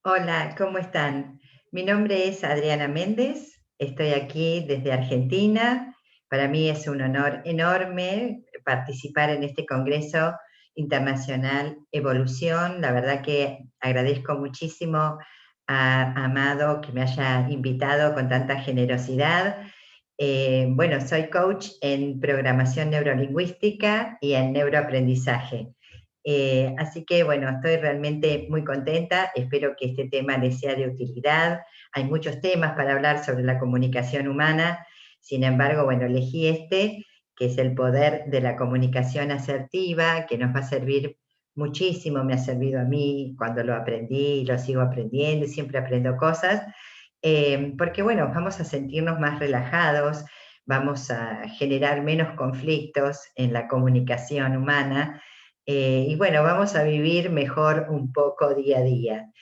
Hola, ¿cómo están? Mi nombre es Adriana Méndez, estoy aquí desde Argentina. Para mí es un honor enorme participar en este Congreso Internacional Evolución. La verdad que agradezco muchísimo a Amado que me haya invitado con tanta generosidad. Bueno, soy coach en programación neurolingüística y en neuroaprendizaje. Así que bueno, estoy realmente muy contenta, espero que este tema les sea de utilidad. Hay muchos temas para hablar sobre la comunicación humana, sin embargo, bueno, elegí este, que es el poder de la comunicación asertiva, que nos va a servir muchísimo, me ha servido a mí cuando lo aprendí y lo sigo aprendiendo y siempre aprendo cosas, porque bueno, vamos a sentirnos más relajados, vamos a generar menos conflictos en la comunicación humana, y bueno, vamos a vivir mejor un poco día a día.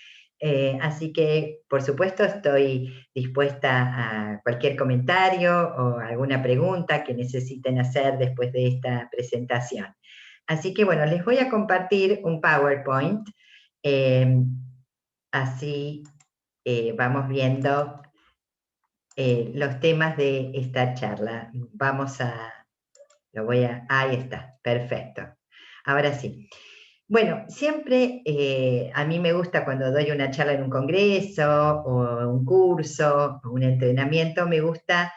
Así que, por supuesto, estoy dispuesta a cualquier comentario o alguna pregunta que necesiten hacer después de esta presentación. Así que, bueno, les voy a compartir un PowerPoint, eh, así vamos viendo los temas de esta charla. Ahí está, perfecto. Ahora sí. Bueno, siempre a mí me gusta cuando doy una charla en un congreso o un curso o un entrenamiento, me gusta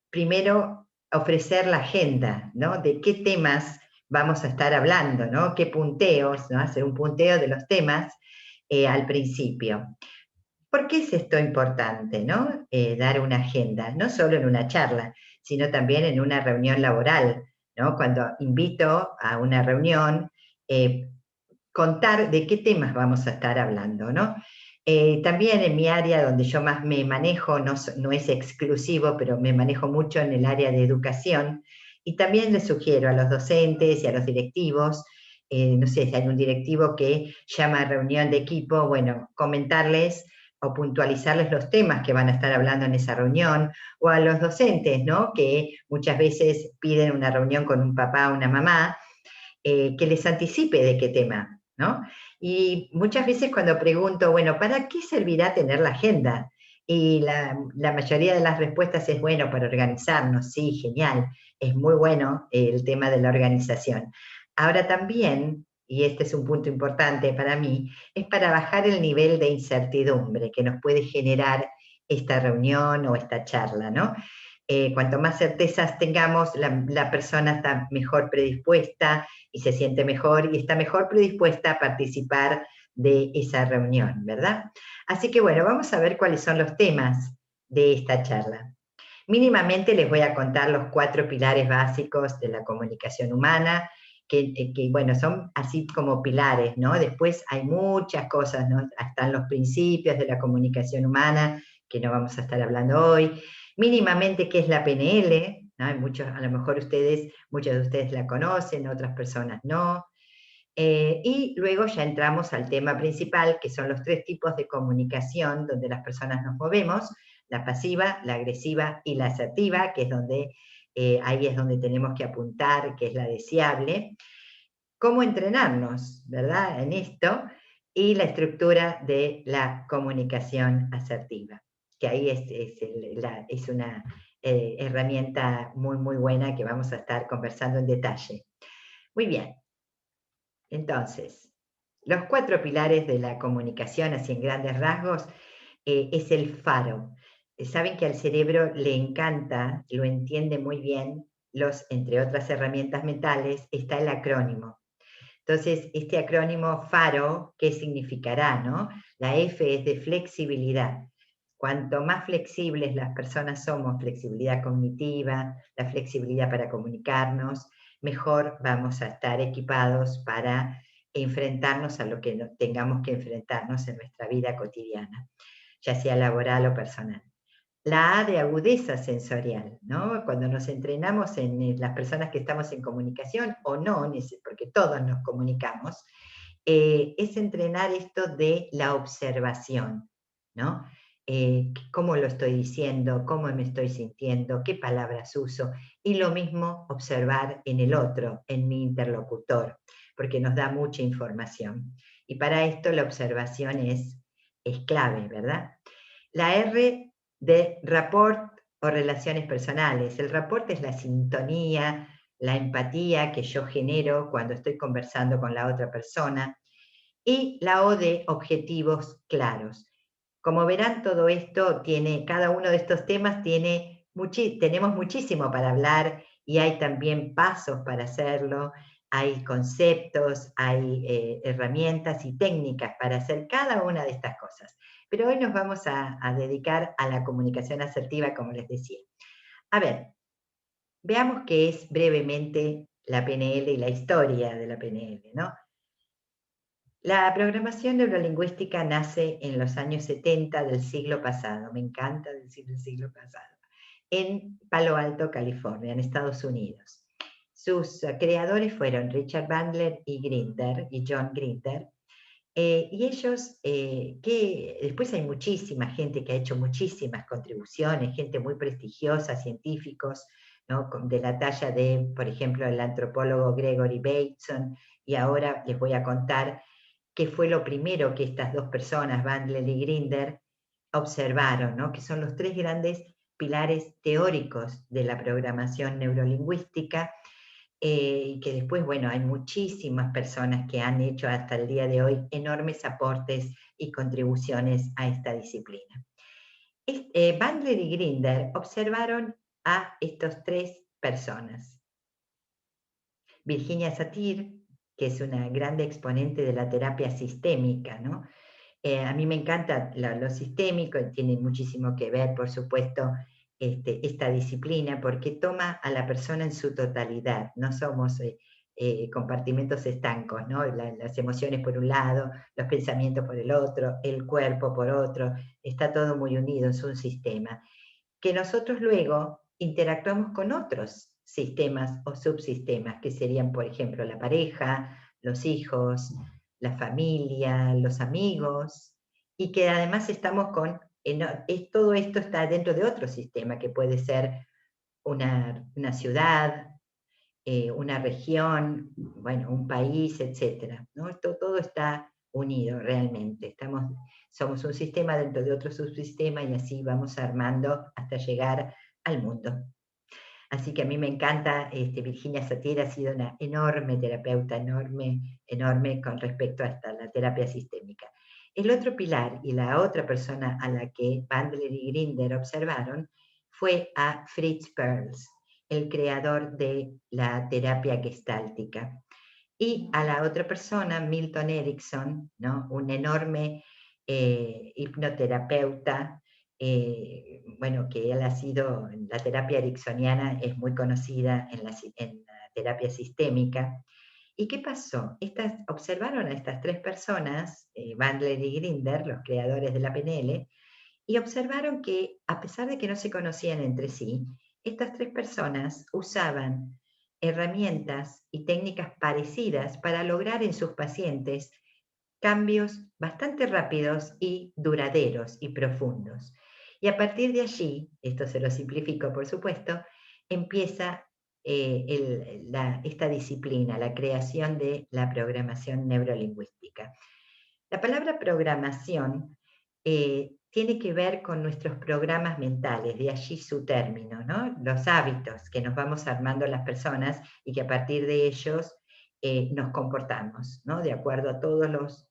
primero ofrecer la agenda, ¿no? De qué temas vamos a estar hablando, ¿no? Qué punteos, ¿no? Hacer un punteo de los temas al principio. ¿Por qué es esto importante, no? Dar una agenda, no solo en una charla, sino también en una reunión laboral, ¿no? Cuando invito a una reunión, eh, contar de qué temas vamos a estar hablando, ¿no? También en mi área donde yo más me manejo, no es exclusivo, pero me manejo mucho en el área de educación, y también les sugiero a los docentes y a los directivos, no sé si hay un directivo que llama a reunión de equipo, bueno, comentarles o puntualizarles los temas que van a estar hablando en esa reunión, o a los docentes, ¿no? Que muchas veces piden una reunión con un papá o una mamá, que les anticipe de qué tema, ¿no? Y muchas veces cuando pregunto, bueno, ¿para qué servirá tener la agenda? Y la mayoría de las respuestas es, bueno, para organizarnos, sí, genial, es muy bueno el tema de la organización. Ahora también, y este es un punto importante para mí, es para bajar el nivel de incertidumbre que nos puede generar esta reunión o esta charla, ¿no? Cuanto más certezas tengamos, la persona está mejor predispuesta y se siente mejor y está mejor predispuesta a participar de esa reunión, ¿verdad? Así que bueno, vamos a ver cuáles son los temas de esta charla. Mínimamente les voy a contar los 4 pilares básicos de la comunicación humana, que bueno, son así como pilares, ¿no? Después hay muchas cosas, ¿no? Están los principios de la comunicación humana, que no vamos a estar hablando hoy. Mínimamente, ¿qué es la PNL? ¿No? Hay muchos, a lo mejor muchos de ustedes la conocen, otras personas no. Y luego ya entramos al tema principal, que son los 3 tipos de comunicación donde las personas nos movemos: la pasiva, la agresiva y la asertiva, que es donde, ahí es donde tenemos que apuntar, que es la deseable. Cómo entrenarnos, ¿verdad?, en esto, y la estructura de la comunicación asertiva, que ahí es una herramienta muy, muy buena que vamos a estar conversando en detalle. Muy bien. Entonces, los 4 pilares de la comunicación, así en grandes rasgos, es el faro. Saben que al cerebro le encanta, lo entiende muy bien, entre otras herramientas mentales, está el acrónimo. Entonces, este acrónimo FARO, ¿qué significará, no? La F es de flexibilidad. Cuanto más flexibles las personas somos, flexibilidad cognitiva, la flexibilidad para comunicarnos, mejor vamos a estar equipados para enfrentarnos a lo que tengamos que enfrentarnos en nuestra vida cotidiana, ya sea laboral o personal. La A de agudeza sensorial, ¿no? Cuando nos entrenamos en las personas que estamos en comunicación, o no, porque todos nos comunicamos, es entrenar esto de la observación, ¿no? ¿Cómo lo estoy diciendo? ¿Cómo me estoy sintiendo? ¿Qué palabras uso? Y lo mismo observar en el otro, en mi interlocutor, porque nos da mucha información. Y para esto la observación es es clave, ¿verdad? La R de rapport o relaciones personales. El rapport es la sintonía, la empatía que yo genero cuando estoy conversando con la otra persona. Y la O de objetivos claros. Como verán, todo esto tiene, cada uno de estos temas tiene, tenemos muchísimo para hablar y hay también pasos para hacerlo, hay conceptos, hay herramientas y técnicas para hacer cada una de estas cosas. Pero hoy nos vamos a dedicar a la comunicación asertiva, como les decía. A ver, veamos qué es brevemente la PNL y la historia de la PNL, ¿no? La programación neurolingüística nace en los años 70 del siglo pasado, me encanta decir el siglo pasado, en Palo Alto, California, en Estados Unidos. Sus creadores fueron Richard Bandler y Grinder, y John Grinder, y ellos, que después hay muchísima gente que ha hecho muchísimas contribuciones, gente muy prestigiosa, científicos, ¿no? De la talla de, por ejemplo, el antropólogo Gregory Bateson, y ahora les voy a contar qué fue lo primero que estas dos personas, Bandler y Grinder, observaron, ¿no? Que son los tres grandes pilares teóricos de la programación neurolingüística, y que después, bueno, hay muchísimas personas que han hecho hasta el día de hoy enormes aportes y contribuciones a esta disciplina. Bandler y Grinder observaron a estos tres personas. Virginia Satir, que es una grande exponente de la terapia sistémica, ¿no? A mí me encanta lo sistémico, tiene muchísimo que ver, por supuesto, esta disciplina, porque toma a la persona en su totalidad, no somos compartimentos estancos, ¿no? Las emociones por un lado, los pensamientos por el otro, el cuerpo por otro, está todo muy unido, es un sistema, que nosotros luego interactuamos con otros sistemas o subsistemas, que serían, por ejemplo, la pareja, los hijos, la familia, los amigos, y que además estamos con, todo esto está dentro de otro sistema, que puede ser una ciudad, una región, bueno, un país, etcétera, ¿no? Todo está unido realmente. Somos un sistema dentro de otro subsistema y así vamos armando hasta llegar al mundo. Así que a mí me encanta, Virginia Satir ha sido una enorme terapeuta, enorme con respecto a la terapia sistémica. El otro pilar y la otra persona a la que Bandler y Grinder observaron fue a Fritz Perls, el creador de la terapia gestáltica. Y a la otra persona, Milton Erickson, ¿no? Un enorme hipnoterapeuta, bueno, que él ha sido, la terapia ericksoniana es muy conocida en la terapia sistémica. ¿Y qué pasó? Observaron a estas tres personas, Bandler y Grinder, los creadores de la PNL, y observaron que, a pesar de que no se conocían entre sí, estas tres personas usaban herramientas y técnicas parecidas para lograr en sus pacientes cambios bastante rápidos y duraderos y profundos. Y a partir de allí, esto se lo simplifico por supuesto, empieza esta disciplina, la creación de la programación neurolingüística. La palabra programación tiene que ver con nuestros programas mentales, de allí su término, ¿no? Los hábitos que nos vamos armando las personas y que a partir de ellos nos comportamos, ¿no? De acuerdo a todos los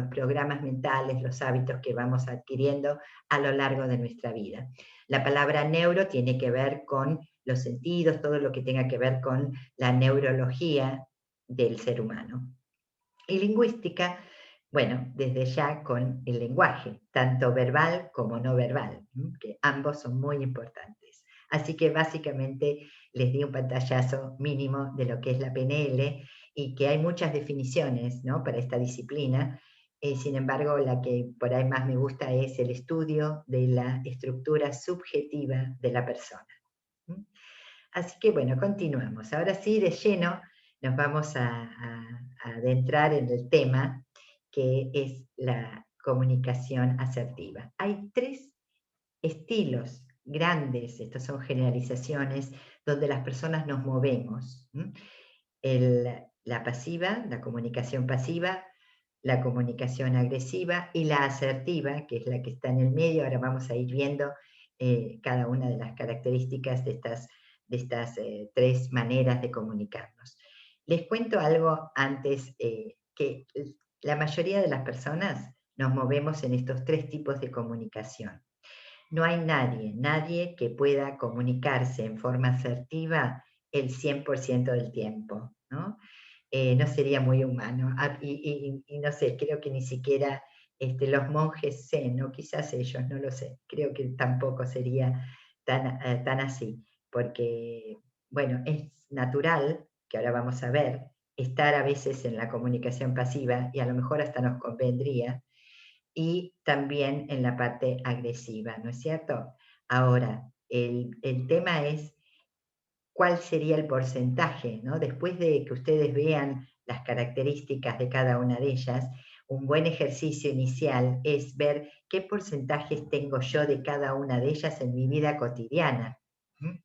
programas mentales, los hábitos que vamos adquiriendo a lo largo de nuestra vida. La palabra neuro tiene que ver con los sentidos, todo lo que tenga que ver con la neurología del ser humano. Y lingüística, bueno, desde ya con el lenguaje, tanto verbal como no verbal, que ambos son muy importantes. Así que básicamente les di un pantallazo mínimo de lo que es la PNL y que hay muchas definiciones, ¿no? Para esta disciplina. Sin embargo, la que por ahí más me gusta es el estudio de la estructura subjetiva de la persona. Así que bueno, continuamos. Ahora sí, de lleno, nos vamos a adentrar en el tema que es la comunicación asertiva. Hay tres estilos grandes, estas son generalizaciones, donde las personas nos movemos. La pasiva, la comunicación pasiva, la comunicación agresiva y la asertiva, que es la que está en el medio. Ahora vamos a ir viendo cada una de las características de estas tres maneras de comunicarnos. Les cuento algo antes, que la mayoría de las personas nos movemos en estos tres tipos de comunicación. No hay nadie que pueda comunicarse en forma asertiva el 100% del tiempo, ¿no? No sería muy humano. Y no sé, creo que ni siquiera los monjes zen, ¿no? Quizás ellos, no lo sé. Creo que tampoco sería tan así, porque, bueno, es natural, que ahora vamos a ver, estar a veces en la comunicación pasiva y a lo mejor hasta nos convendría, y también en la parte agresiva, ¿no es cierto? Ahora, el tema es cuál sería el porcentaje, ¿no? Después de que ustedes vean las características de cada una de ellas, un buen ejercicio inicial es ver qué porcentajes tengo yo de cada una de ellas en mi vida cotidiana. ¿Mm?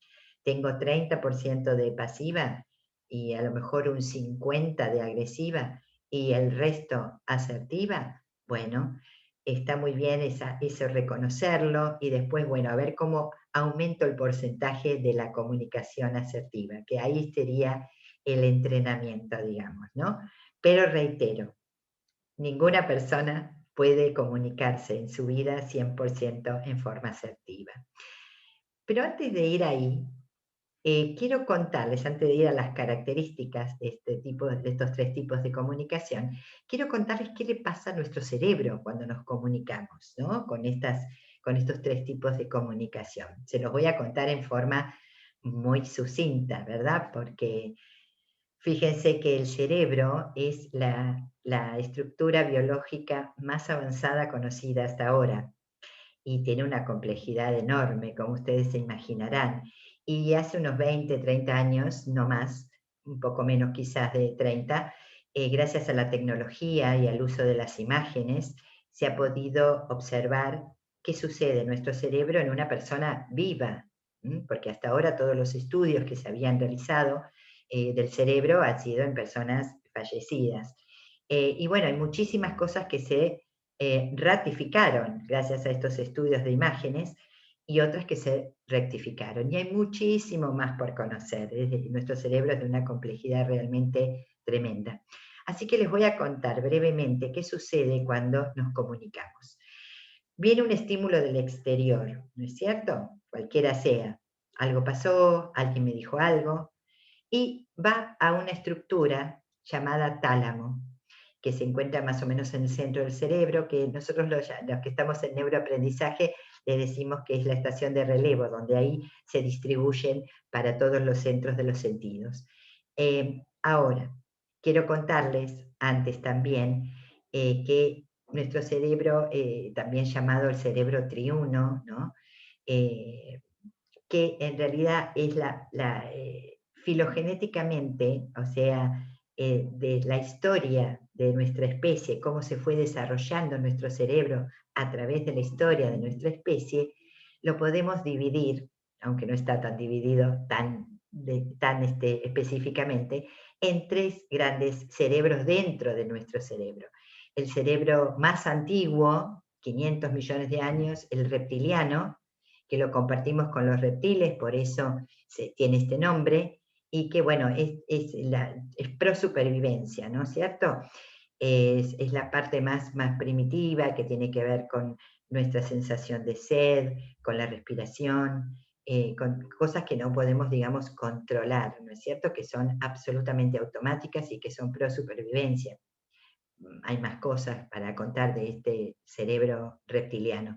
Tengo 30% de pasiva y a lo mejor un 50% de agresiva y el resto asertiva. Bueno, está muy bien eso reconocerlo y después, bueno, a ver cómo aumento el porcentaje de la comunicación asertiva, que ahí sería el entrenamiento, digamos, ¿no? Pero reitero, ninguna persona puede comunicarse en su vida 100% en forma asertiva. Pero antes de ir ahí, quiero contarles, antes de ir a las características de estos tres tipos de comunicación, quiero contarles qué le pasa a nuestro cerebro cuando nos comunicamos, ¿no? Con estos tres tipos de comunicación. Se los voy a contar en forma muy sucinta, ¿verdad? Porque fíjense que el cerebro es la estructura biológica más avanzada conocida hasta ahora y tiene una complejidad enorme, como ustedes se imaginarán. Y hace unos 20, 30 años, no más, un poco menos quizás de 30, gracias a la tecnología y al uso de las imágenes, se ha podido observar qué sucede en nuestro cerebro en una persona viva, porque hasta ahora todos los estudios que se habían realizado del cerebro han sido en personas fallecidas. Y bueno, hay muchísimas cosas que se ratificaron gracias a estos estudios de imágenes y otras que se rectificaron. Y hay muchísimo más por conocer. Nuestro cerebro es de una complejidad realmente tremenda. Así que les voy a contar brevemente qué sucede cuando nos comunicamos. Viene un estímulo del exterior, ¿no es cierto? Cualquiera sea. Algo pasó, alguien me dijo algo, y va a una estructura llamada tálamo, que se encuentra más o menos en el centro del cerebro, que nosotros los que estamos en neuroaprendizaje le decimos que es la estación de relevo, donde ahí se distribuyen para todos los centros de los sentidos. Ahora, quiero contarles antes también que nuestro cerebro, también llamado el cerebro triuno, ¿no? Que en realidad es filogenéticamente, o sea, de la historia de nuestra especie, cómo se fue desarrollando nuestro cerebro a través de la historia de nuestra especie, lo podemos dividir, aunque no está tan dividido tan específicamente, en tres grandes cerebros dentro de nuestro cerebro. El cerebro más antiguo, 500 millones de años, el reptiliano, que lo compartimos con los reptiles, por eso tiene este nombre, y que bueno, es pro supervivencia, ¿no es cierto? Es la parte más primitiva que tiene que ver con nuestra sensación de sed, con la respiración, con cosas que no podemos, digamos, controlar, ¿no es cierto? Que son absolutamente automáticas y que son pro supervivencia. Hay más cosas para contar de este cerebro reptiliano.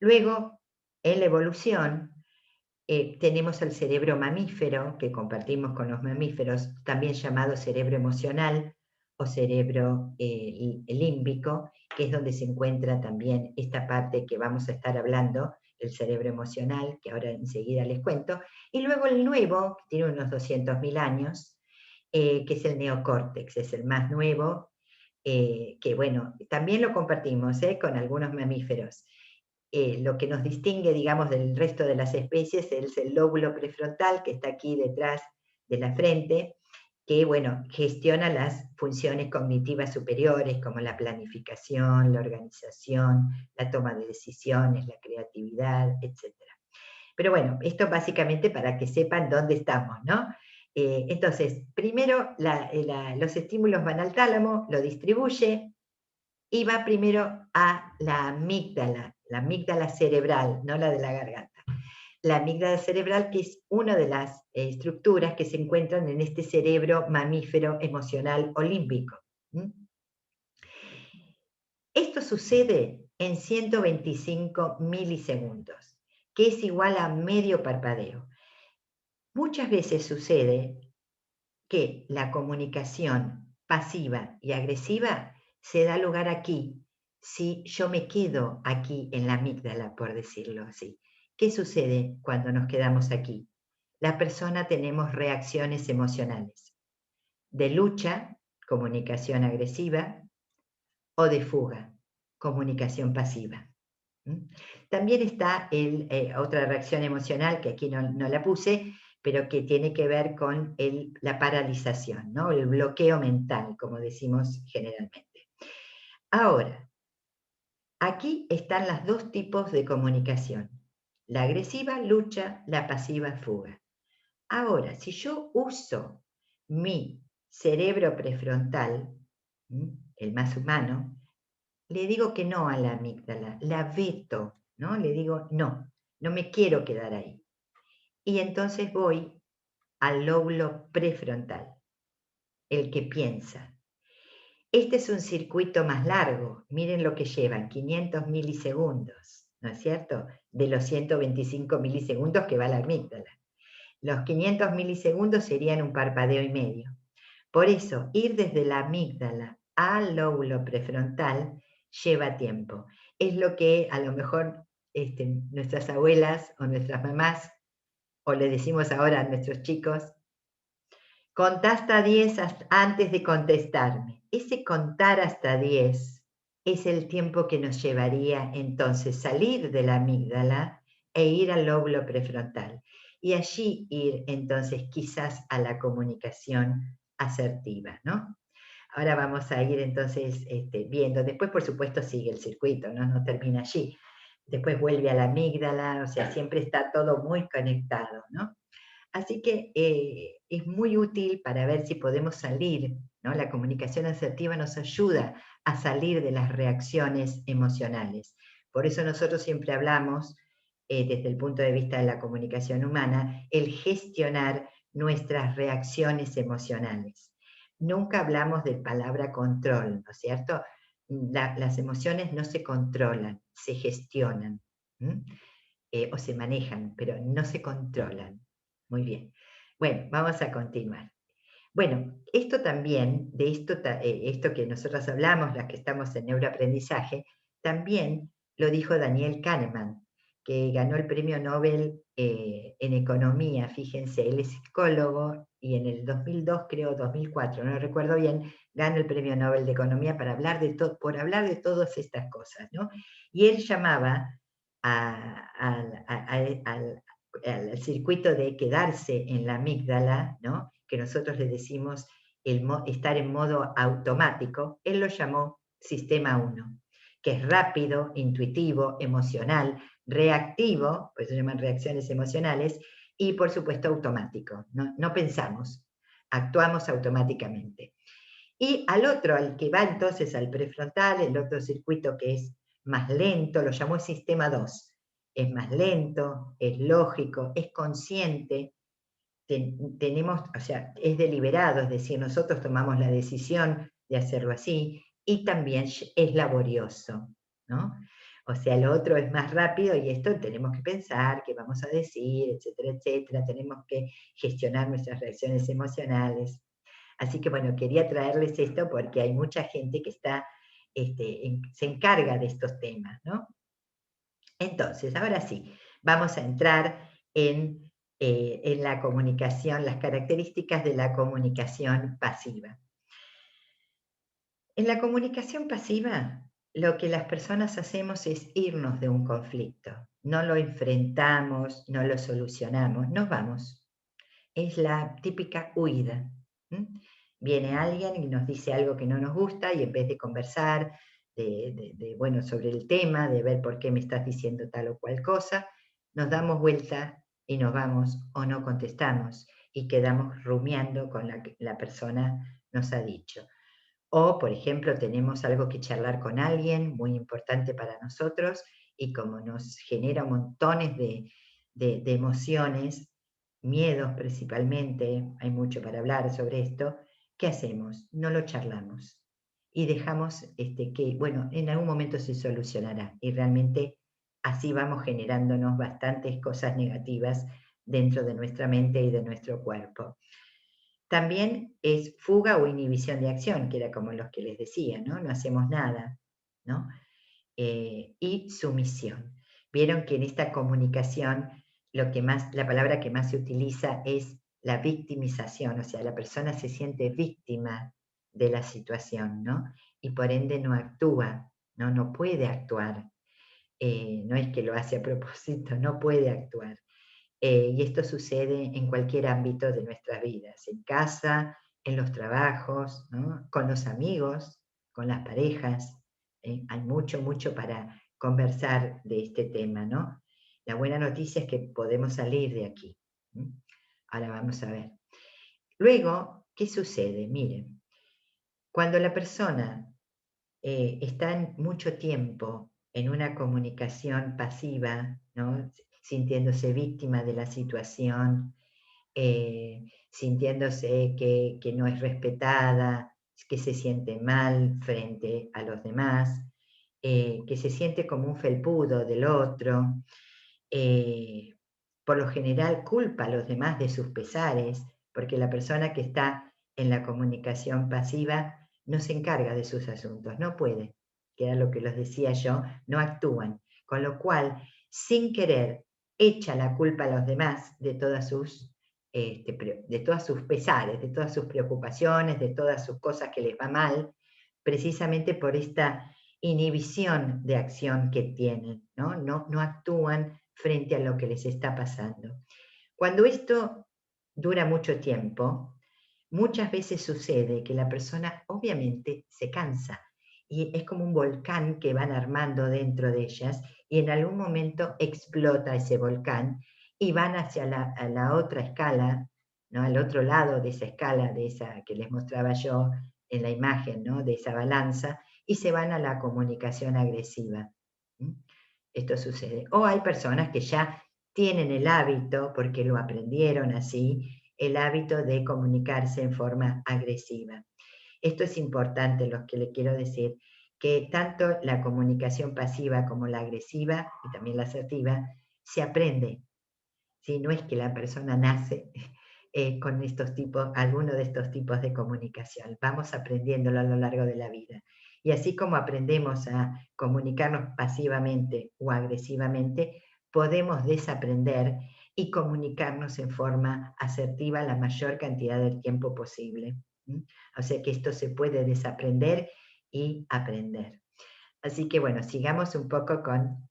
Luego, en la evolución, tenemos el cerebro mamífero, que compartimos con los mamíferos, también llamado cerebro emocional o cerebro límbico, que es donde se encuentra también esta parte que vamos a estar hablando, el cerebro emocional, que ahora enseguida les cuento, y luego el nuevo, que tiene unos 200.000 años, que es el neocórtex, es el más nuevo, que bueno, también lo compartimos con algunos mamíferos. Lo que nos distingue, digamos, del resto de las especies es el lóbulo prefrontal, que está aquí detrás de la frente, que, bueno, gestiona las funciones cognitivas superiores como la planificación, la organización, la toma de decisiones, la creatividad, etcétera. Pero bueno, esto básicamente para que sepan dónde estamos, ¿no? Entonces, primero los estímulos van al tálamo, lo distribuye y va primero a la amígdala cerebral, no la de la garganta. La amígdala cerebral, que es una de las estructuras que se encuentran en este cerebro mamífero emocional olímpico. ¿Mm? Esto sucede en 125 milisegundos, que es igual a medio parpadeo. Muchas veces sucede que la comunicación pasiva y agresiva se da lugar aquí, si yo me quedo aquí en la amígdala, por decirlo así. ¿Qué sucede cuando nos quedamos aquí? La persona tenemos reacciones emocionales de lucha, comunicación agresiva, o de fuga, comunicación pasiva. ¿Mm? También está otra reacción emocional que aquí no la puse, pero que tiene que ver con la paralización, ¿no? El bloqueo mental, como decimos generalmente. Ahora, aquí están los dos tipos de comunicación. La agresiva, lucha, la pasiva, fuga. Ahora, si yo uso mi cerebro prefrontal, el más humano, le digo que no a la amígdala, la veto, ¿no? Le digo, no, no me quiero quedar ahí. Y entonces voy al lóbulo prefrontal, el que piensa. Este es un circuito más largo, miren lo que llevan, 500 milisegundos, ¿no es cierto? De los 125 milisegundos que va la amígdala. Los 500 milisegundos serían un parpadeo y medio. Por eso, ir desde la amígdala al lóbulo prefrontal lleva tiempo. Es lo que a lo mejor nuestras abuelas o nuestras mamás, o le decimos ahora a nuestros chicos, contá hasta 10 antes de contestarme. Ese contar hasta 10 es el tiempo que nos llevaría entonces salir de la amígdala e ir al lóbulo prefrontal. Y allí ir entonces quizás a la comunicación asertiva, ¿no? Ahora vamos a ir entonces viendo. Después, por supuesto, sigue el circuito, ¿no? No termina allí. Después vuelve a la amígdala, o sea, siempre está todo muy conectado, ¿no? Así que es muy útil para ver si podemos salir, ¿no? La comunicación asertiva nos ayuda a salir de las reacciones emocionales. Por eso nosotros siempre hablamos, desde el punto de vista de la comunicación humana, el gestionar nuestras reacciones emocionales. Nunca hablamos de palabra control, ¿no es cierto? Las emociones no se controlan, se gestionan. O se manejan, pero no se controlan. Muy bien. Bueno, vamos a continuar. Bueno, esto también, de esto que nosotros hablamos, las que estamos en neuroaprendizaje, también lo dijo Daniel Kahneman, que ganó el premio Nobel en economía, fíjense, él es psicólogo y en el 2002, creo, 2004, no recuerdo bien, ganó el premio Nobel de economía para hablar por hablar de todas estas cosas, ¿no? Y él llamaba al circuito de quedarse en la amígdala, ¿no? Que nosotros le decimos estar en modo automático, él lo llamó sistema 1, que es rápido, intuitivo, emocional, reactivo, por eso se llaman reacciones emocionales, y por supuesto automático. No pensamos, actuamos automáticamente. Y al otro, al que va entonces al prefrontal, el otro circuito que es más lento, lo llamó sistema 2. Es más lento, es lógico, es consciente, tenemos, o sea, es deliberado, es decir, nosotros tomamos la decisión de hacerlo así, y también es laborioso, ¿no? O sea, lo otro es más rápido y esto tenemos que pensar, qué vamos a decir, etcétera, etcétera, tenemos que gestionar nuestras reacciones emocionales. Así que bueno, quería traerles esto porque hay mucha gente que se encarga de estos temas, ¿no? Entonces, ahora sí, vamos a entrar en la comunicación, las características de la comunicación pasiva. En la comunicación pasiva, lo que las personas hacemos es irnos de un conflicto. No lo enfrentamos, no lo solucionamos, nos vamos. Es la típica huida. ¿m? Viene alguien y nos dice algo que no nos gusta y en vez de conversar bueno, sobre el tema, de ver por qué me estás diciendo tal o cual cosa, nos damos vuelta y nos vamos o no contestamos y quedamos rumiando con la que la persona nos ha dicho. O, por ejemplo, tenemos algo que charlar con alguien muy importante para nosotros y como nos genera montones de emociones, miedos principalmente, hay mucho para hablar sobre esto, ¿qué hacemos? No lo charlamos y dejamos que, bueno, en algún momento se solucionará y realmente así vamos generándonos bastantes cosas negativas dentro de nuestra mente y de nuestro cuerpo. También es fuga o inhibición de acción, que era como los que les decía, ¿no? No hacemos nada, ¿no? Y sumisión. Vieron que en esta comunicación la palabra que más se utiliza es la victimización, o sea, la persona se siente víctima de la situación, ¿no? Y por ende no actúa, ¿no? No puede actuar. No es que lo hace a propósito, no puede actuar. Y esto sucede en cualquier ámbito de nuestras vidas, en casa, en los trabajos, ¿no? Con los amigos, con las parejas. Hay mucho, mucho para conversar de este tema, ¿no? La buena noticia es que podemos salir de aquí. ¿M? Ahora vamos a ver. Luego, ¿qué sucede? Miren, cuando la persona está mucho tiempo en una comunicación pasiva, ¿no? Sintiéndose víctima de la situación, sintiéndose que no es respetada, que se siente mal frente a los demás, que se siente como un felpudo del otro, eh, por lo general culpa a los demás de sus pesares, porque la persona que está en la comunicación pasiva no se encarga de sus asuntos, no puede, que era lo que les decía yo, no actúan, con lo cual, sin querer, echa la culpa a los demás de de todas sus pesares, de todas sus preocupaciones, de todas sus cosas que les va mal, precisamente por esta inhibición de acción que tienen, ¿no? No actúan frente a lo que les está pasando. Cuando esto dura mucho tiempo, muchas veces sucede que la persona obviamente se cansa y es como un volcán que van armando dentro de ellas y en algún momento explota ese volcán y van hacia a la otra escala, ¿no? Al otro lado de esa escala, de esa que les mostraba yo en la imagen, ¿no? De esa balanza, y se van a la comunicación agresiva. ¿Mm? Esto sucede. O hay personas que ya tienen el hábito, porque lo aprendieron así, el hábito de comunicarse en forma agresiva. Esto es importante, lo que le quiero decir, que tanto la comunicación pasiva como la agresiva y también la asertiva se aprende. ¿Sí? No es que la persona nace con estos tipos, alguno de estos tipos de comunicación. Vamos aprendiéndolo a lo largo de la vida. Y así como aprendemos a comunicarnos pasivamente o agresivamente, podemos desaprender y comunicarnos en forma asertiva la mayor cantidad del tiempo posible. ¿M? O sea que esto se puede desaprender y aprender. Así que bueno, sigamos un poco con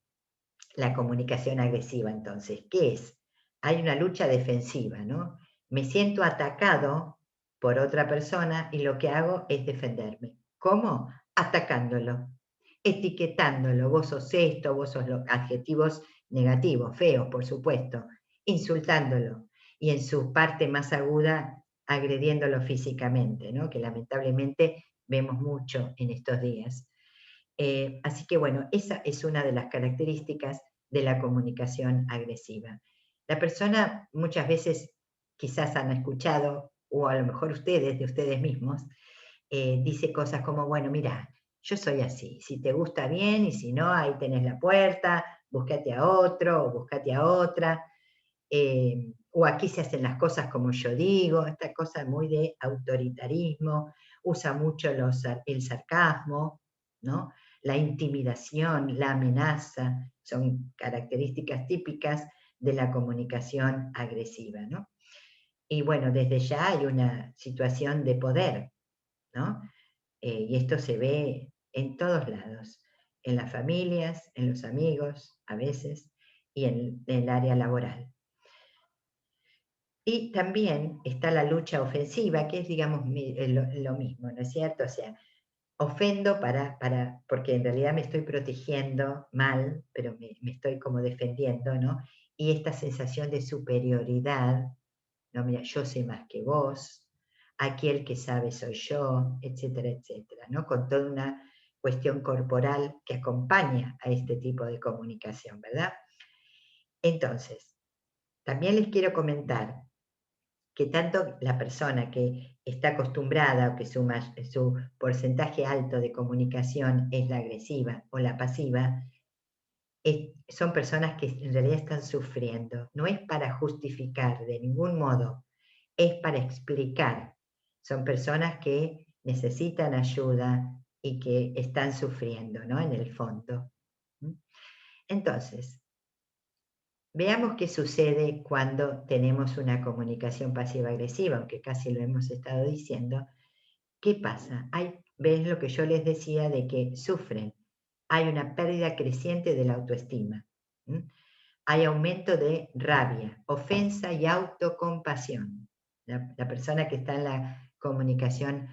la comunicación agresiva entonces. ¿Qué es? Hay una lucha defensiva, ¿no? Me siento atacado por otra persona y lo que hago es defenderme. ¿Cómo? Atacándolo, etiquetándolo. Vos sos esto, vos sos los adjetivos negativos, feos, por supuesto, insultándolo y en su parte más aguda agrediéndolo físicamente, ¿no? Que lamentablemente vemos mucho en estos días. Así que bueno, esa es una de las características de la comunicación agresiva. La persona muchas veces quizás han escuchado, o a lo mejor ustedes, de ustedes mismos, dice cosas como, bueno, mira, yo soy así, si te gusta bien y si no, ahí tenés la puerta, búscate a otro o búscate a otra, o aquí se hacen las cosas como yo digo, esta cosa muy de autoritarismo, usa mucho el sarcasmo, ¿no? La intimidación, la amenaza, son características típicas de la comunicación agresiva, ¿no? Y bueno, desde ya hay una situación de poder, ¿no? Y esto se ve en todos lados, en las familias, en los amigos, a veces, y en el área laboral. Y también está la lucha ofensiva, que es, digamos, lo mismo, ¿no es cierto? O sea, ofendo porque en realidad me estoy protegiendo mal, pero me estoy como defendiendo, ¿no? Y esta sensación de superioridad, no, mira, yo sé más que vos, aquí el que sabe soy yo, etcétera, etcétera, ¿no? Con toda una cuestión corporal que acompaña a este tipo de comunicación, ¿verdad? Entonces, también les quiero comentar que tanto la persona que está acostumbrada o que su porcentaje alto de comunicación es la agresiva o la pasiva, son personas que en realidad están sufriendo. No es para justificar de ningún modo, es para explicar. Son personas que necesitan ayuda y que están sufriendo, ¿no? En el fondo. ¿Mm? Entonces, veamos qué sucede cuando tenemos una comunicación pasiva-agresiva, aunque casi lo hemos estado diciendo. ¿Qué pasa? ¿Ves lo que yo les decía de que sufren? Hay una pérdida creciente de la autoestima. ¿Mm? Hay aumento de rabia, ofensa y autocompasión. La persona que está en la comunicación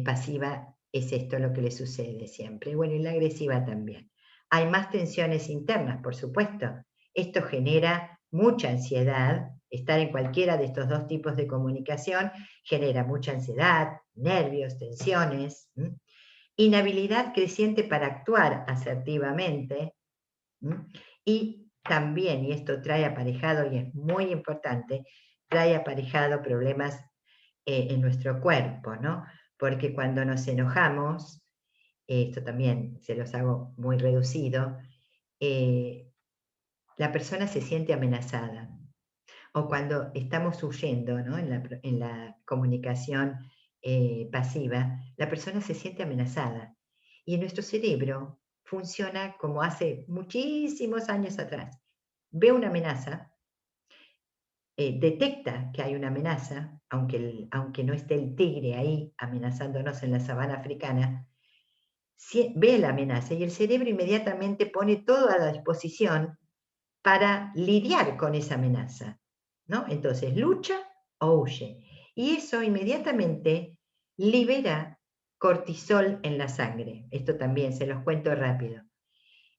pasiva es esto lo que le sucede siempre. Bueno, y la agresiva también. Hay más tensiones internas, por supuesto. Esto genera mucha ansiedad. Estar en cualquiera de estos dos tipos de comunicación genera mucha ansiedad, nervios, tensiones, inhabilidad creciente para actuar asertivamente, y también, y esto trae aparejado, y es muy importante, trae aparejado problemas en nuestro cuerpo, ¿no? Porque cuando nos enojamos, esto también se los hago muy reducido, eh, la persona se siente amenazada. O cuando estamos huyendo, ¿no? En la comunicación pasiva, la persona se siente amenazada. Y en nuestro cerebro funciona como hace muchísimos años atrás. Ve una amenaza, detecta que hay una amenaza, aunque no esté el tigre ahí amenazándonos en la sabana africana, ve la amenaza y el cerebro inmediatamente pone todo a la disposición para lidiar con esa amenaza, ¿no? Entonces, lucha o huye. Y eso inmediatamente libera cortisol en la sangre. Esto también se los cuento rápido.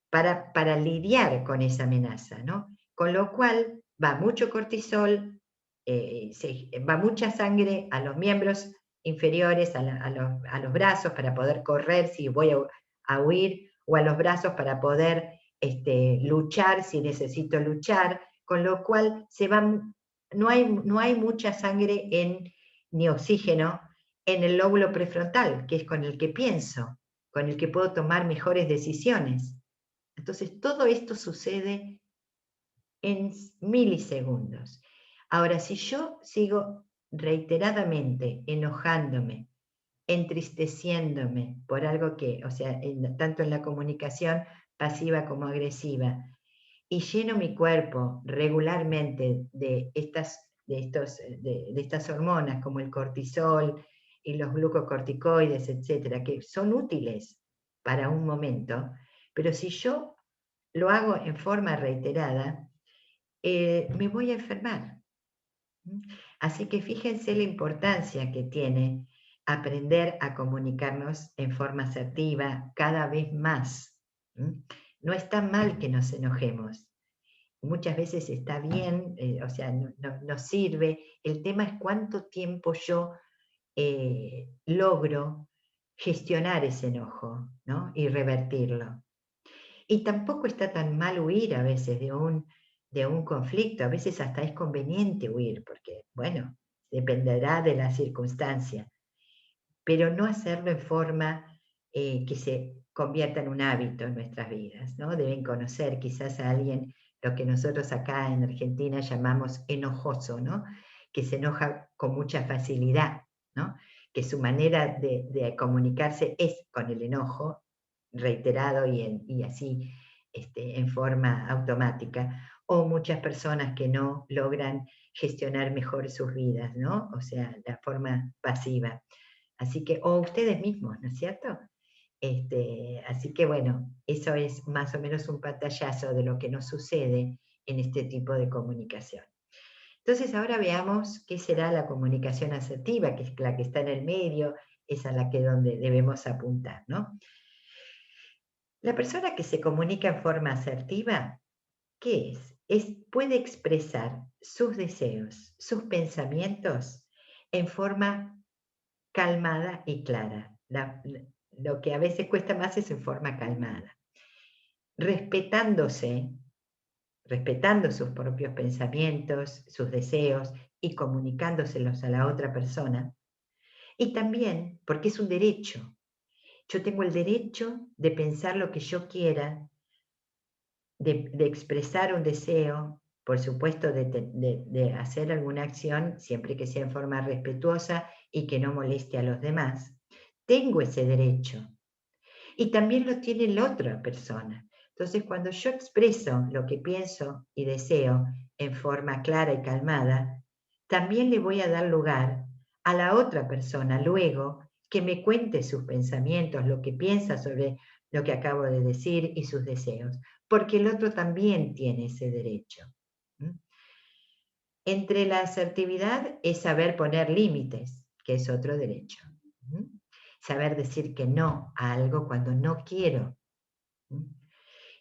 Para lidiar con esa amenaza, ¿no? Con lo cual va mucho cortisol, va mucha sangre a los miembros inferiores, a los brazos para poder correr si voy a huir, o a los brazos para poder luchar si necesito luchar, con lo cual no hay mucha sangre ni oxígeno en el lóbulo prefrontal, que es con el que pienso, con el que puedo tomar mejores decisiones. Entonces, todo esto sucede en milisegundos. Ahora, si yo sigo reiteradamente enojándome, entristeciéndome por algo que, o sea, tanto en la comunicación pasiva como agresiva, y lleno mi cuerpo regularmente de estas hormonas como el cortisol y los glucocorticoides, etcétera, que son útiles para un momento, pero si yo lo hago en forma reiterada, me voy a enfermar. Así que fíjense la importancia que tiene aprender a comunicarnos en forma asertiva cada vez más. No está mal que nos enojemos. Muchas veces está bien, o sea, nos sirve. El tema es cuánto tiempo yo logro gestionar ese enojo, ¿no? Y revertirlo. Y tampoco está tan mal huir a veces de un conflicto, a veces hasta es conveniente huir, porque, bueno, dependerá de la circunstancia, pero no hacerlo en forma que se convierta en un hábito en nuestras vidas, ¿no? Deben conocer quizás a alguien, lo que nosotros acá en Argentina llamamos enojoso, ¿no? Que se enoja con mucha facilidad, ¿no? Que su manera de comunicarse es con el enojo reiterado y así en forma automática, o muchas personas que no logran gestionar mejor sus vidas, ¿no? O sea, la forma pasiva. Así que, o ustedes mismos, ¿no es cierto? Así que bueno, eso es más o menos un pantallazo de lo que nos sucede en este tipo de comunicación. Entonces ahora veamos qué será la comunicación asertiva, que es la que está en el medio, es a la que donde debemos apuntar, ¿no? La persona que se comunica en forma asertiva, ¿qué es? Puede expresar sus deseos, sus pensamientos en forma calmada y clara. Lo que a veces cuesta más es en forma calmada, respetándose, respetando sus propios pensamientos, sus deseos y comunicándoselos a la otra persona. Y también porque es un derecho. Yo tengo el derecho de pensar lo que yo quiera, de expresar un deseo, por supuesto, de hacer alguna acción, siempre que sea en forma respetuosa y que no moleste a los demás. Tengo ese derecho. Y también lo tiene la otra persona. Entonces, cuando yo expreso lo que pienso y deseo en forma clara y calmada, también le voy a dar lugar a la otra persona luego que me cuente sus pensamientos, lo que piensa sobre lo que acabo de decir y sus deseos, porque el otro también tiene ese derecho. ¿Mm? Entre la asertividad es saber poner límites, que es otro derecho. ¿Mm? Saber decir que no a algo cuando no quiero. ¿Mm?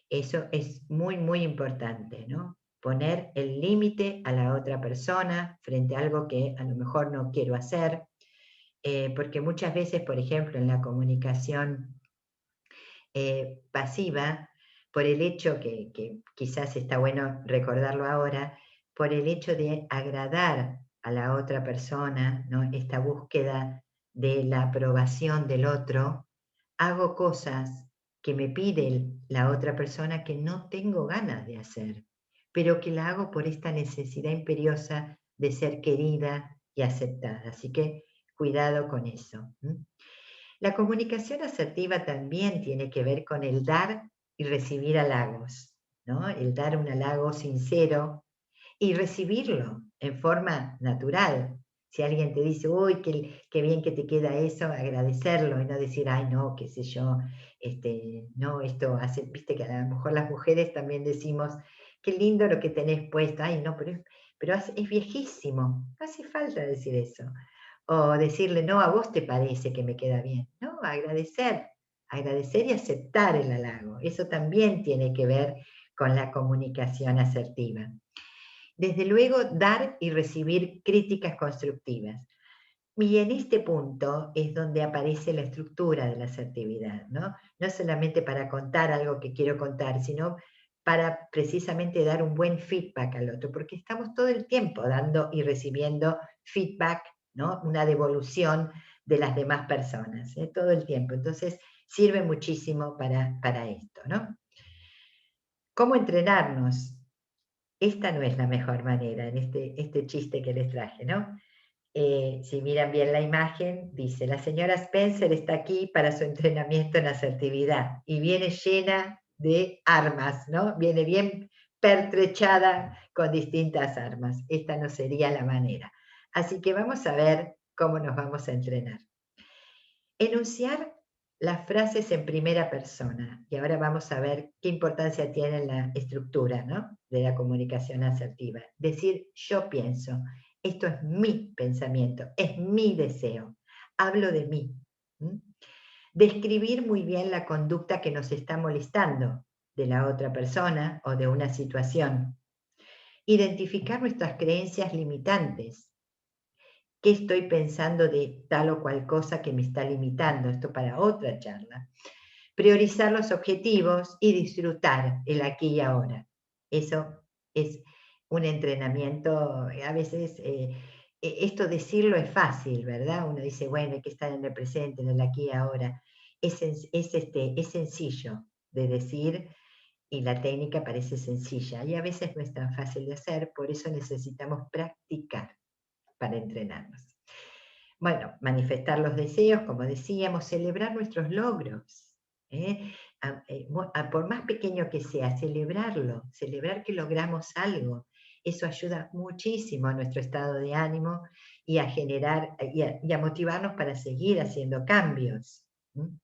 Eso es muy, muy importante, ¿no? Poner el límite a la otra persona frente a algo que a lo mejor no quiero hacer, porque muchas veces, por ejemplo, en la comunicación pasiva, por el hecho que quizás está bueno recordarlo ahora, por el hecho de agradar a la otra persona, ¿no? Esta búsqueda de la aprobación del otro, hago cosas que me pide la otra persona que no tengo ganas de hacer, pero que la hago por esta necesidad imperiosa de ser querida y aceptada. Así que cuidado con eso. La comunicación asertiva también tiene que ver con el dar y recibir halagos, ¿no? El dar un halago sincero y recibirlo en forma natural. Si alguien te dice, uy, qué bien que te queda eso, agradecerlo y no decir, ay, no, qué sé yo, no, esto hace, viste que a lo mejor las mujeres también decimos, qué lindo lo que tenés puesto, ay, no, pero es viejísimo, no hace falta decir eso. O decirle, no, a vos te parece que me queda bien. No, agradecer y aceptar el halago. Eso también tiene que ver con la comunicación asertiva. Desde luego, dar y recibir críticas constructivas. Y en este punto es donde aparece la estructura de la asertividad, ¿no? No solamente para contar algo que quiero contar, sino para precisamente dar un buen feedback al otro, porque estamos todo el tiempo dando y recibiendo feedback, ¿no? Una devolución de las demás personas, ¿eh? Todo el tiempo. Entonces, sirve muchísimo para esto, ¿no? ¿Cómo entrenarnos? Esta no es la mejor manera en este chiste que les traje, ¿no? Si miran bien la imagen, dice, la señora Spencer está aquí para su entrenamiento en asertividad y viene llena de armas, ¿no? Viene bien pertrechada con distintas armas. Esta no sería la manera. Así que vamos a ver cómo nos vamos a entrenar. Enunciar las frases en primera persona. Y ahora vamos a ver qué importancia tiene en la estructura, ¿no? De la comunicación asertiva. Decir, yo pienso, esto es mi pensamiento, es mi deseo. Hablo de mí. ¿Mm? Describir muy bien la conducta que nos está molestando de la otra persona o de una situación. Identificar nuestras creencias limitantes. ¿Qué estoy pensando de tal o cual cosa que me está limitando? Esto para otra charla. Priorizar los objetivos y disfrutar el aquí y ahora. Eso es un entrenamiento, a veces esto decirlo es fácil, ¿verdad? Uno dice, bueno, hay que estar en el presente, en el aquí y ahora. Es sencillo de decir y la técnica parece sencilla y a veces no es tan fácil de hacer, por eso necesitamos practicar para entrenarnos. Bueno, manifestar los deseos, como decíamos, celebrar nuestros logros. ¿Eh? Por más pequeño que sea, celebrarlo, celebrar que logramos algo. Eso ayuda muchísimo a nuestro estado de ánimo y a generar y a motivarnos para seguir haciendo cambios. ¿Mm?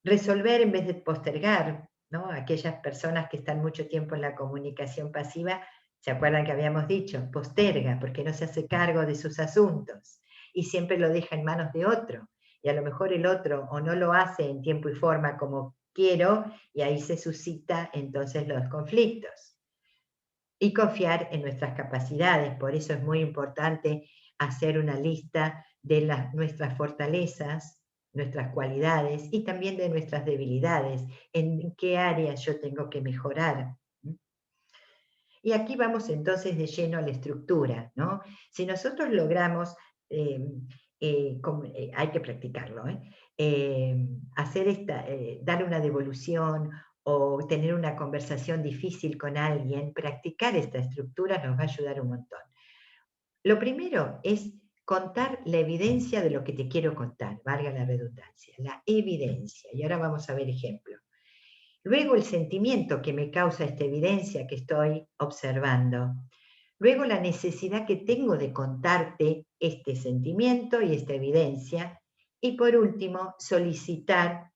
Resolver en vez de postergar, ¿no? Aquellas personas que están mucho tiempo en la comunicación pasiva ¿Se acuerdan que habíamos dicho? Posterga porque no se hace cargo de sus asuntos y siempre lo deja en manos de otro. Y a lo mejor el otro o no lo hace en tiempo y forma como quiero y ahí se suscita entonces los conflictos. Y confiar en nuestras capacidades. Por eso es muy importante hacer una lista de nuestras fortalezas, nuestras cualidades y también de nuestras debilidades, en qué áreas yo tengo que mejorar. Y aquí vamos entonces de lleno a la estructura, ¿no? Si nosotros logramos, eh, hay que practicarlo, hacer dar una devolución o tener una conversación difícil con alguien, practicar esta estructura nos va a ayudar un montón. Lo primero es contar la evidencia de lo que te quiero contar, valga la redundancia, la evidencia. Y ahora vamos a ver ejemplos. Luego el sentimiento que me causa esta evidencia que estoy observando. Luego la necesidad que tengo de contarte este sentimiento y esta evidencia. Y por último, solicitar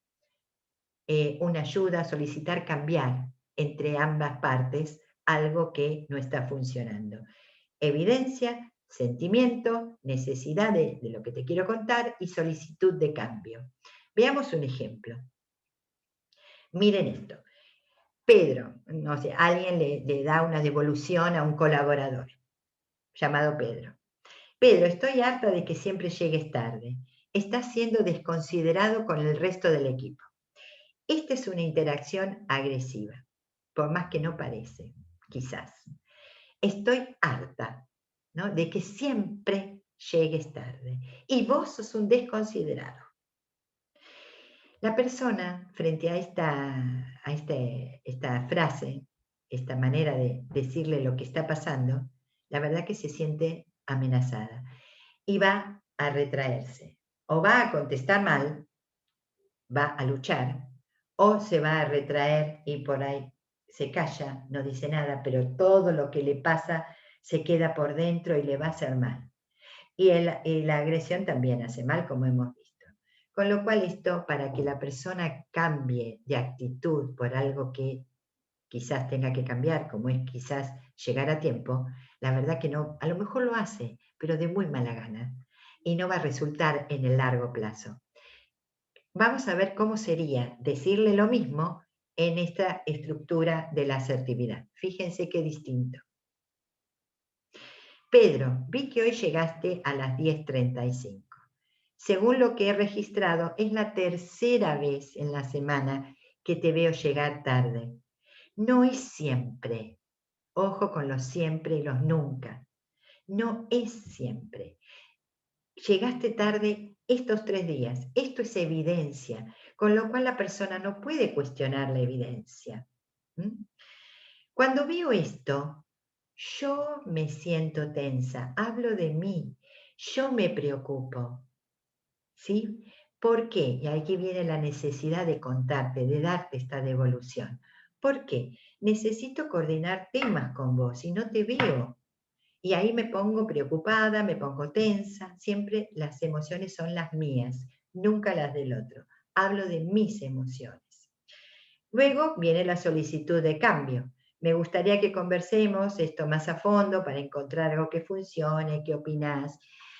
una ayuda, solicitar cambiar entre ambas partes algo que no está funcionando. Evidencia, sentimiento, necesidad de lo que te quiero contar y solicitud de cambio. Veamos un ejemplo. Miren esto. Pedro, no sé, alguien le da una devolución a un colaborador llamado Pedro. Pedro, estoy harta de que siempre llegues tarde. Estás siendo desconsiderado con el resto del equipo. Esta es una interacción agresiva, por más que no parece, quizás. Estoy harta, ¿no?, de que siempre llegues tarde. Y vos sos un desconsiderado. La persona, frente a esta frase, esta manera de decirle lo que está pasando, la verdad que se siente amenazada y va a retraerse. O va a contestar mal, va a luchar, o se va a retraer y por ahí se calla, no dice nada, pero todo lo que le pasa se queda por dentro y le va a hacer mal. Y la agresión también hace mal, como hemos visto. Con lo cual esto, para que la persona cambie de actitud por algo que quizás tenga que cambiar, como es quizás llegar a tiempo, la verdad que no, a lo mejor lo hace, pero de muy mala gana, y no va a resultar en el largo plazo. Vamos a ver cómo sería decirle lo mismo en esta estructura de la asertividad. Fíjense qué distinto. Pedro, vi que hoy llegaste a las 10:35. Según lo que he registrado, es la tercera vez en la semana que te veo llegar tarde. No es siempre. Ojo con los siempre y los nunca. No es siempre. Llegaste tarde estos 3 días. Esto es evidencia, con lo cual la persona no puede cuestionar la evidencia. ¿Mm? Cuando veo esto, yo me siento tensa, hablo de mí, yo me preocupo. ¿Sí? ¿Por qué? Y aquí viene la necesidad de contarte, de darte esta devolución. ¿Por qué? Necesito coordinar temas con vos y no te veo. Y ahí me pongo preocupada, me pongo tensa. Siempre las emociones son las mías, nunca las del otro. Hablo de mis emociones. Luego viene la solicitud de cambio. Me gustaría que conversemos esto más a fondo para encontrar algo que funcione, ¿qué opinás?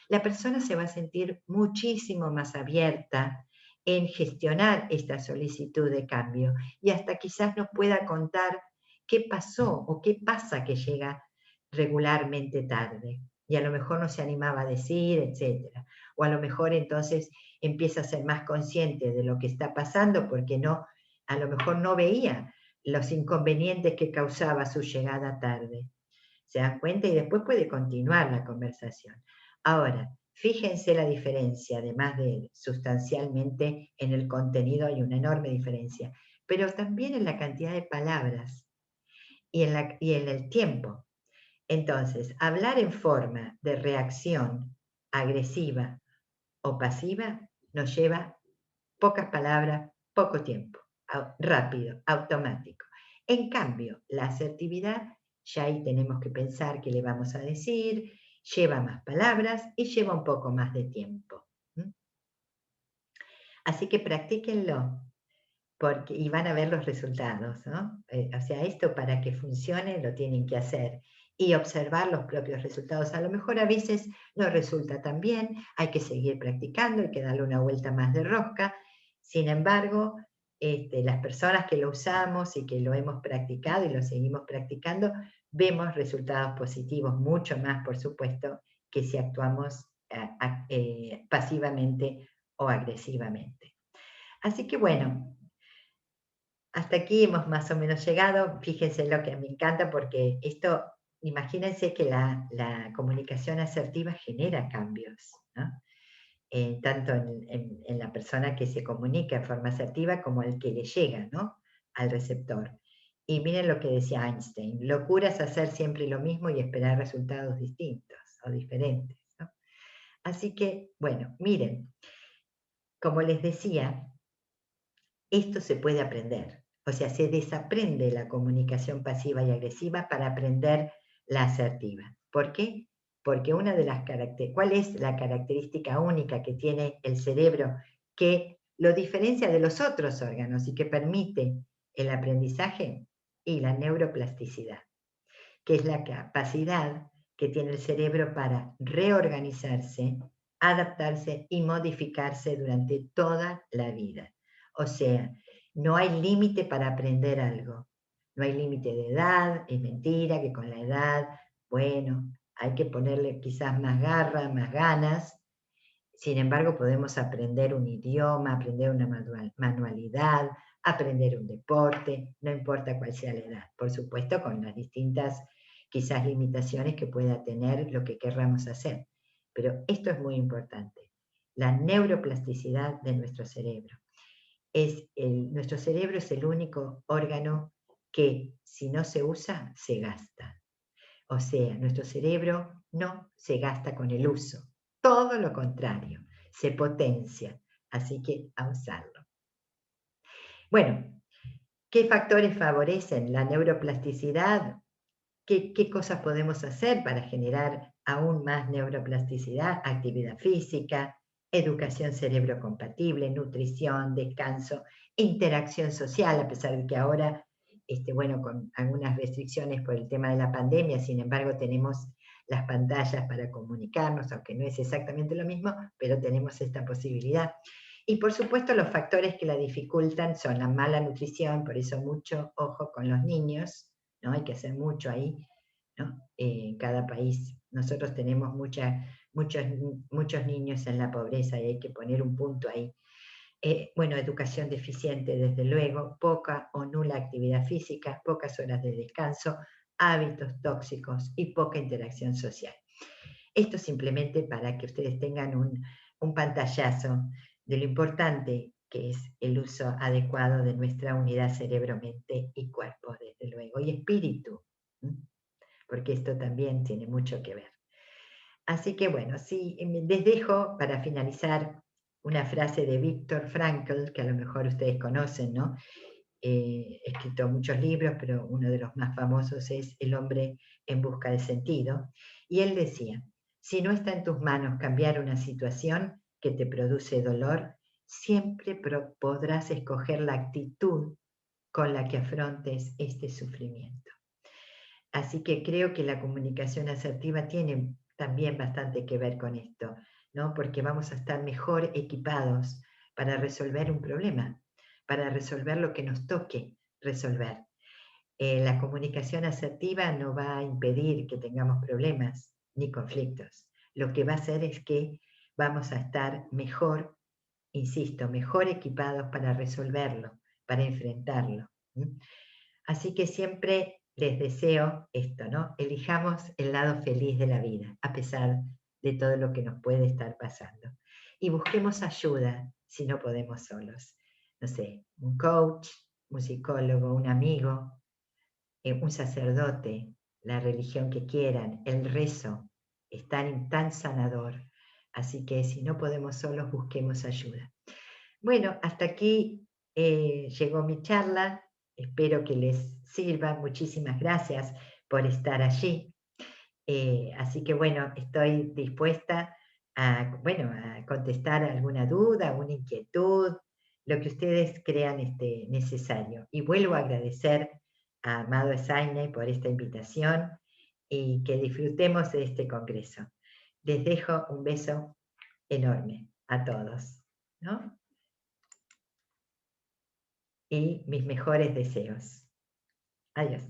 La persona se va a sentir muchísimo más abierta en gestionar esta solicitud de cambio y hasta quizás nos pueda contar qué pasó o qué pasa que llega regularmente tarde y a lo mejor no se animaba a decir, etcétera. O a lo mejor entonces empieza a ser más consciente de lo que está pasando porque no, a lo mejor no veía los inconvenientes que causaba su llegada tarde. ¿Se dan cuenta? Y después puede continuar la conversación. Ahora, fíjense la diferencia, además de sustancialmente en el contenido hay una enorme diferencia, pero también en la cantidad de palabras y en el tiempo. Entonces, hablar en forma de reacción agresiva o pasiva nos lleva pocas palabras, poco tiempo, rápido, automático. En cambio, la asertividad, ya ahí tenemos que pensar qué le vamos a decir, lleva más palabras y lleva un poco más de tiempo. Así que practíquenlo y van a ver los resultados, ¿no? O sea, esto para que funcione lo tienen que hacer. y observar los propios resultados. A lo mejor a veces no resulta tan bien, hay que seguir practicando, hay que darle una vuelta más de rosca. Sin embargo, las personas que lo usamos y que lo hemos practicado y lo seguimos practicando, vemos resultados positivos, mucho más, por supuesto, que si actuamos pasivamente o agresivamente. Así que bueno, hasta aquí hemos más o menos llegado. Fíjense lo que me encanta porque esto, imagínense que la comunicación asertiva genera cambios, ¿no? Tanto en la persona que se comunica en forma asertiva como el que le llega, ¿no? Al receptor. Y miren lo que decía Einstein, locura es hacer siempre lo mismo y esperar resultados distintos o diferentes, ¿no? Así que, bueno, miren, como les decía, esto se puede aprender. O sea, se desaprende la comunicación pasiva y agresiva para aprender la asertiva. ¿Por qué? Porque una de las características, ¿cuál es la característica única que tiene el cerebro que lo diferencia de los otros órganos y que permite el aprendizaje? Y la neuroplasticidad, que es la capacidad que tiene el cerebro para reorganizarse, adaptarse y modificarse durante toda la vida. O sea, no hay límite para aprender algo. No hay límite de edad, es mentira que con la edad, bueno, hay que ponerle quizás más garra, más ganas. Sin embargo, podemos aprender un idioma, aprender una manualidad, aprender un deporte, no importa cuál sea la edad. Por supuesto, con las distintas quizás limitaciones que pueda tener lo que querramos hacer. Pero esto es muy importante, la neuroplasticidad de nuestro cerebro. Nuestro cerebro es el único órgano que si no se usa, se gasta. O sea, nuestro cerebro no se gasta con el uso, todo lo contrario, se potencia, así que a usarlo. Bueno, ¿qué factores favorecen la neuroplasticidad? ¿Qué cosas podemos hacer para generar aún más neuroplasticidad? Actividad física, educación cerebro-compatible, nutrición, descanso, interacción social, a pesar de que ahora, bueno, con algunas restricciones por el tema de la pandemia, sin embargo, tenemos las pantallas para comunicarnos, aunque no es exactamente lo mismo, pero tenemos esta posibilidad. Y por supuesto, los factores que la dificultan son la mala nutrición, por eso mucho ojo con los niños, ¿no? Hay que hacer mucho ahí, ¿no? En cada país. Nosotros tenemos muchos niños en la pobreza y hay que poner un punto ahí. Bueno, educación deficiente, desde luego, poca o nula actividad física, pocas horas de descanso, hábitos tóxicos y poca interacción social. Esto simplemente para que ustedes tengan un pantallazo de lo importante que es el uso adecuado de nuestra unidad cerebro-mente y cuerpo, desde luego, y espíritu, porque esto también tiene mucho que ver. Así que bueno, sí, les dejo para finalizar una frase de Viktor Frankl, que a lo mejor ustedes conocen, ¿no? He escrito muchos libros, pero uno de los más famosos es El hombre en busca de sentido. Y él decía, si no está en tus manos cambiar una situación que te produce dolor, siempre podrás escoger la actitud con la que afrontes este sufrimiento. Así que creo que la comunicación asertiva tiene también bastante que ver con esto, ¿no? Porque vamos a estar mejor equipados para resolver un problema, para resolver lo que nos toque resolver. La comunicación asertiva no va a impedir que tengamos problemas ni conflictos. Lo que va a hacer es que vamos a estar mejor, insisto, mejor equipados para resolverlo, para enfrentarlo. Así que siempre les deseo esto, ¿no? Elijamos el lado feliz de la vida, a pesar de todo lo que nos puede estar pasando. Y busquemos ayuda si no podemos solos. No sé, un coach, un psicólogo, un amigo, un sacerdote, la religión que quieran, el rezo, es tan sanador. Así que si no podemos solos, busquemos ayuda. Bueno, hasta aquí llegó mi charla. Espero que les sirva. Muchísimas gracias por estar allí. Así que bueno, estoy dispuesta bueno, a contestar alguna duda, alguna inquietud, lo que ustedes crean necesario. Y vuelvo a agradecer a Amado Esaine por esta invitación y que disfrutemos de este congreso. Les dejo un beso enorme a todos, ¿no? Y mis mejores deseos. Adiós.